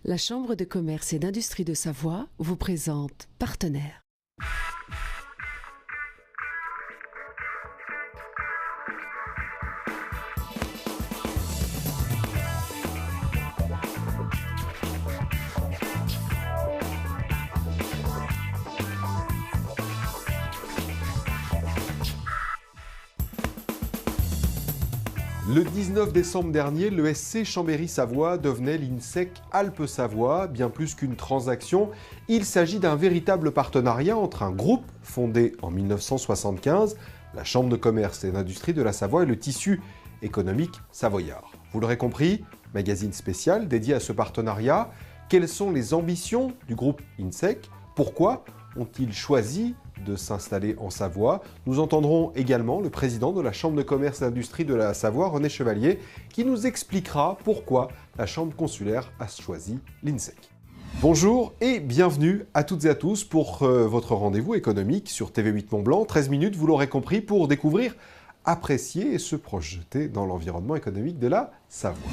La Chambre de commerce et d'industrie de Savoie vous présente Partenaires. Le 19 décembre dernier, le SC Chambéry-Savoie devenait l'INSEC Alpes-Savoie. Bien plus qu'une transaction, il s'agit d'un véritable partenariat entre un groupe fondé en 1975, la Chambre de commerce et d'industrie de la Savoie et le tissu économique savoyard. Vous l'aurez compris, magazine spécial dédié à ce partenariat. Quelles sont les ambitions du groupe INSEC? Pourquoi ont-ils choisi de s'installer en Savoie? Nous entendrons également le président de la Chambre de commerce et d'industrie de la Savoie, René Chevalier, qui nous expliquera pourquoi la Chambre consulaire a choisi l'INSEC. Bonjour et bienvenue à toutes et à tous pour votre rendez-vous économique sur TV8 Mont-Blanc. 13 minutes, vous l'aurez compris, pour découvrir, apprécier et se projeter dans l'environnement économique de la Savoie.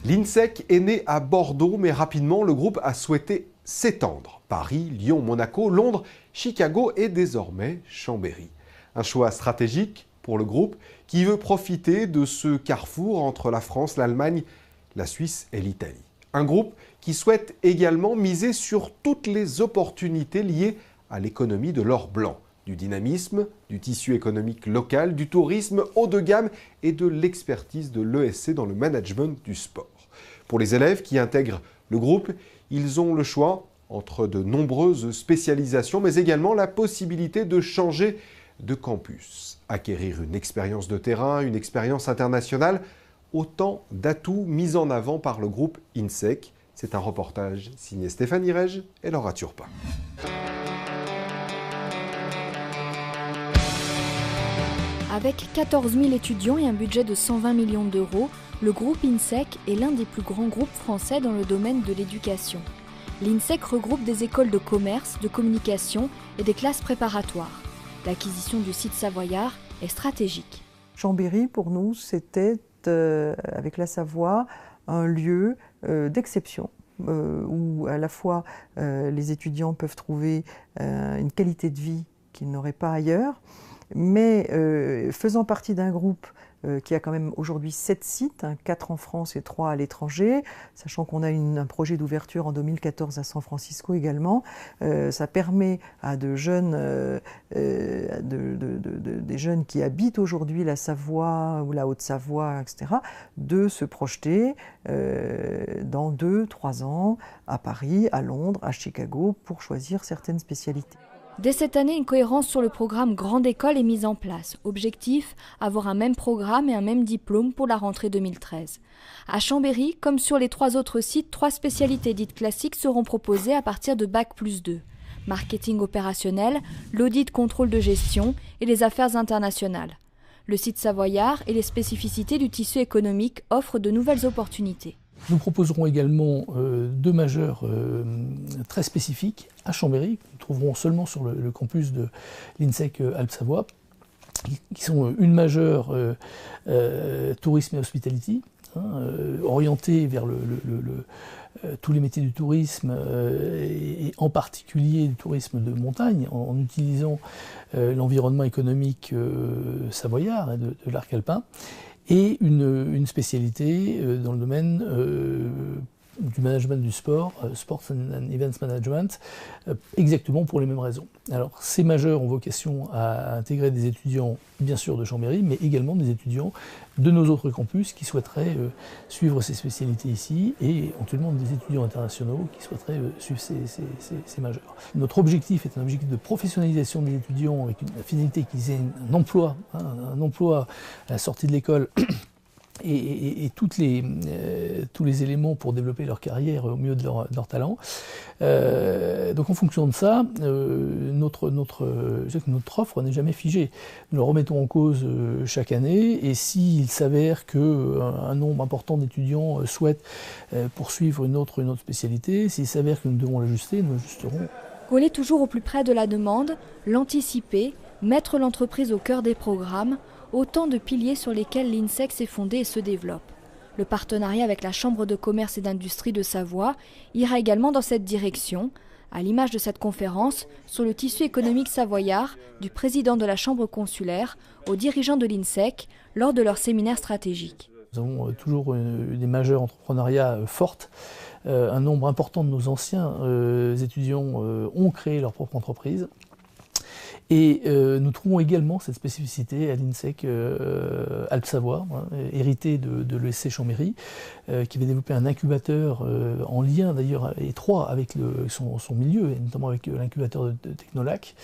L'INSEC est né à Bordeaux, mais rapidement, le groupe a souhaité s'étendre. Paris, Lyon, Monaco, Londres, Chicago et désormais Chambéry. Un choix stratégique pour le groupe qui veut profiter de ce carrefour entre la France, l'Allemagne, la Suisse et l'Italie. Un groupe qui souhaite également miser sur toutes les opportunités liées à l'économie de l'or blanc. Du dynamisme, du tissu économique local, du tourisme haut de gamme et de l'expertise de l'ESC dans le management du sport. Pour les élèves qui intègrent le groupe, ils ont le choix entre de nombreuses spécialisations, mais également la possibilité de changer de campus, acquérir une expérience de terrain, une expérience internationale, autant d'atouts mis en avant par le groupe INSEC. C'est un reportage signé Stéphanie Rege et Laura Turpin. Avec 14 000 étudiants et un budget de 120 millions d'euros, le groupe INSEC est l'un des plus grands groupes français dans le domaine de l'éducation. L'INSEC regroupe des écoles de commerce, de communication et des classes préparatoires. L'acquisition du site savoyard est stratégique. Chambéry, pour nous, c'était, avec la Savoie, un lieu d'exception, où à la fois les étudiants peuvent trouver une qualité de vie qu'ils n'auraient pas ailleurs, mais faisant partie d'un groupe qui a quand même aujourd'hui 7 sites, 4 en France et 3 à l'étranger, sachant qu'on a un projet d'ouverture en 2014 à San Francisco également, ça permet à des jeunes qui habitent aujourd'hui la Savoie ou la Haute-Savoie, etc., de se projeter dans 2-3 ans à Paris, à Londres, à Chicago, pour choisir certaines spécialités. Dès cette année, une cohérence sur le programme Grande École est mise en place. Objectif, avoir un même programme et un même diplôme pour la rentrée 2013. À Chambéry, comme sur les 3 autres sites, 3 spécialités dites classiques seront proposées à partir de Bac+2. Marketing opérationnel, l'audit contrôle de gestion et les affaires internationales. Le site savoyard et les spécificités du tissu économique offrent de nouvelles opportunités. Nous proposerons également 2 majeurs très spécifiques à Chambéry, que nous trouverons seulement sur le campus de l'INSEC Alpes-Savoie, qui sont une majeure tourisme et hospitality, orientée vers tous les métiers du tourisme et en particulier du tourisme de montagne, en utilisant l'environnement économique savoyard et de l'arc alpin. Et une spécialité dans le domaine du management du sport, Sports and Events Management, exactement pour les mêmes raisons. Alors, ces majeurs ont vocation à intégrer des étudiants, bien sûr, de Chambéry, mais également des étudiants de nos autres campus qui souhaiteraient suivre ces spécialités ici, et éventuellement des étudiants internationaux qui souhaiteraient suivre ces majeurs. Notre objectif est un objectif de professionnalisation des étudiants avec une finalité qu'ils aient un emploi à la sortie de l'école, et tous les éléments pour développer leur carrière au mieux de leur talent. Donc en fonction de ça, notre offre n'est jamais figée. Nous la remettons en cause chaque année, et s'il s'avère qu'un nombre important d'étudiants souhaitent poursuivre une autre spécialité, s'il s'avère que nous devons l'ajuster, nous l'ajusterons. Coller toujours au plus près de la demande, l'anticiper, mettre l'entreprise au cœur des programmes, autant de piliers sur lesquels l'INSEC s'est fondé et se développe. Le partenariat avec la Chambre de commerce et d'industrie de Savoie ira également dans cette direction, à l'image de cette conférence sur le tissu économique savoyard du président de la Chambre consulaire aux dirigeants de l'INSEC lors de leur séminaire stratégique. Nous avons toujours des majeurs entrepreneuriats fortes. Un nombre important de nos anciens étudiants ont créé leur propre entreprise. Et nous trouvons également cette spécificité à l'INSEC Alpes-Savoie, hérité de l'ESC Chambéry, qui va développer un incubateur en lien d'ailleurs étroit avec son milieu, et notamment avec l'incubateur de Technolac.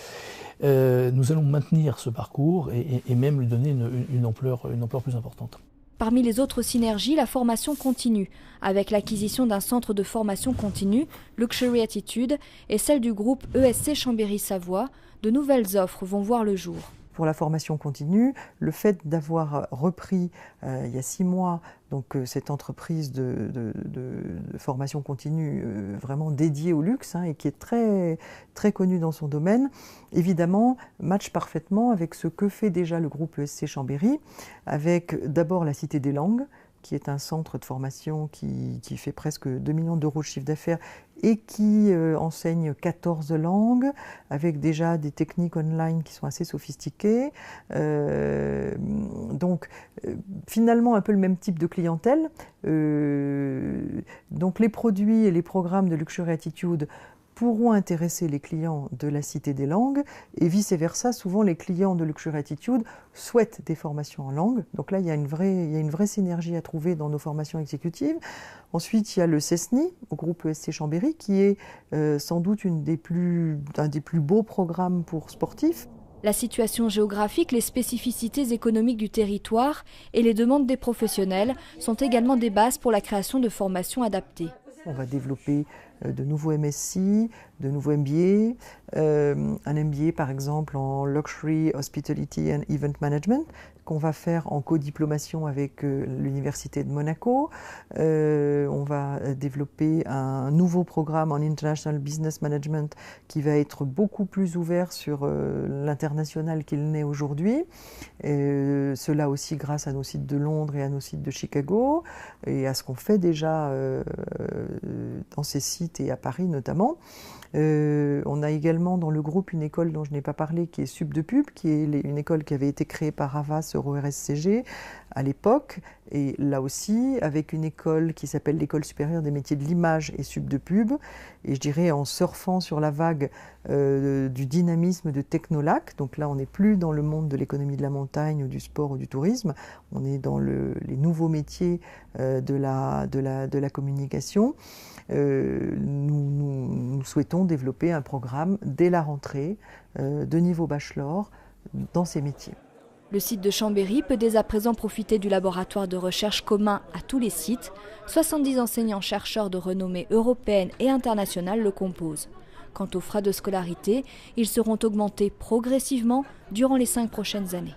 Nous allons maintenir ce parcours et même lui donner une ampleur plus importante. Parmi les autres synergies, la formation continue, avec l'acquisition d'un centre de formation continue, Luxury Attitude, et celle du groupe ESC Chambéry-Savoie, de nouvelles offres vont voir le jour. Pour la formation continue, le fait d'avoir repris il y a 6 mois donc, cette entreprise de formation continue vraiment dédiée au luxe et qui est très, très connue dans son domaine, évidemment matche parfaitement avec ce que fait déjà le groupe ESC Chambéry, avec d'abord la Cité des Langues, qui est un centre de formation qui fait presque 2 millions d'euros de chiffre d'affaires et qui enseigne 14 langues, avec déjà des techniques online qui sont assez sophistiquées. Donc, finalement, un peu le même type de clientèle. Donc, les produits et les programmes de Luxury Attitude pourront intéresser les clients de la Cité des Langues et vice-versa. Souvent, les clients de Luxury Attitude souhaitent des formations en langue. Donc là, il y a une vraie synergie à trouver dans nos formations exécutives. Ensuite, il y a le CESNI, au groupe ESC Chambéry, qui est sans doute un des plus beaux programmes pour sportifs. La situation géographique, les spécificités économiques du territoire et les demandes des professionnels sont également des bases pour la création de formations adaptées. On va développer de nouveaux MSc, de nouveaux MBA, un MBA par exemple en Luxury, Hospitality and Event Management qu'on va faire en co-diplomation avec l'Université de Monaco. On va développer un nouveau programme en International Business Management qui va être beaucoup plus ouvert sur l'international qu'il n'est aujourd'hui. Cela aussi grâce à nos sites de Londres et à nos sites de Chicago et à ce qu'on fait déjà dans ces sites et à Paris notamment. On a également dans le groupe une école dont je n'ai pas parlé qui est Sub de Pub, qui est une école qui avait été créée par Havas EuroRSCG à l'époque, et là aussi avec une école qui s'appelle l'École supérieure des métiers de l'image et Sub de Pub, et je dirais en surfant sur la vague du dynamisme de Technolac. Donc là on n'est plus dans le monde de l'économie de la montagne ou du sport ou du tourisme, on est dans les nouveaux métiers de la communication. Nous souhaitons développer un programme dès la rentrée de niveau bachelor dans ces métiers. Le site de Chambéry peut dès à présent profiter du laboratoire de recherche commun à tous les sites. 70 enseignants-chercheurs de renommée européenne et internationale le composent. Quant aux frais de scolarité, ils seront augmentés progressivement durant les 5 prochaines années.